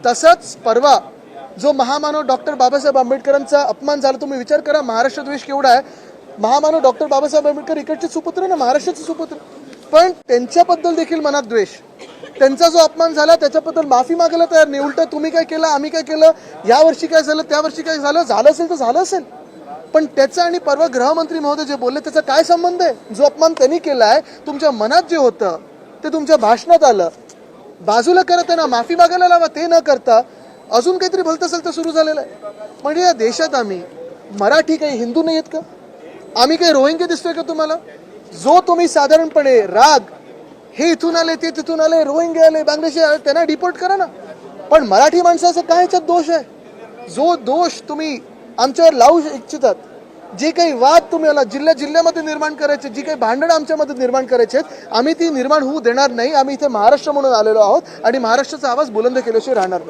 तसंच परवा जो महामानव डॉक्टर बाबासाहेब आंबेडकरांचा अपमान झाला, तुम्ही विचार करा महाराष्ट्र द्वेष केवढा आहे. महामानव डॉक्टर बाबासाहेब आंबेडकर इकडचे सुपुत्र ना, महाराष्ट्राचे सुपुत्र, पण त्यांच्याबद्दल देखील मनात द्वेष. त्यांचा जो अपमान झाला त्याच्याबद्दल माफी मागायला तयार नाही. उलट तुम्ही काय केलं, आम्ही काय केलं, या वर्षी काय झालं, त्या वर्षी काय झालं, झालं असेल तर झालं असेल, पण त्याचा आणि परवा गृहमंत्री महोदय जे बोलले त्याचा काय संबंध आहे. जो अपमान त्यांनी केलाय, तुमच्या मनात जे होतं ते तुमच्या भाषणात आलं, बाजूला करत आहे ना, माफी मागायला लावा. ते न करता अजून काहीतरी भलतं असेल तर सुरू झालेलं आहे. म्हणजे या देशात आम्ही मराठी काही हिंदू नाही आहेत का? आम्ही काही रोहिंगे दिसतोय का तुम्हाला? जो तुम्ही साधारणपणे राग, हे इथून आले, ते तिथून आले, रोहिंगे आले, बांगलादेशी आले, त्यांना डिपोर्ट करा ना. पण मराठी माणसाचा काय याच्यात दोष आहे? जो दोष तुम्ही आमच्यावर लावू इच्छितात, जे काही वाद तुम्ही जिल्ह्यामध्ये निर्माण करायचे, जी काही भांडणं आमच्यामध्ये निर्माण करायचे आहेत, आम्ही ती निर्माण होऊ देणार नाही. आम्ही इथे महाराष्ट्र म्हणून आलेलो आहोत आणि महाराष्ट्राचा आवाज बुलंद केल्याशिवाय राहणार नाही.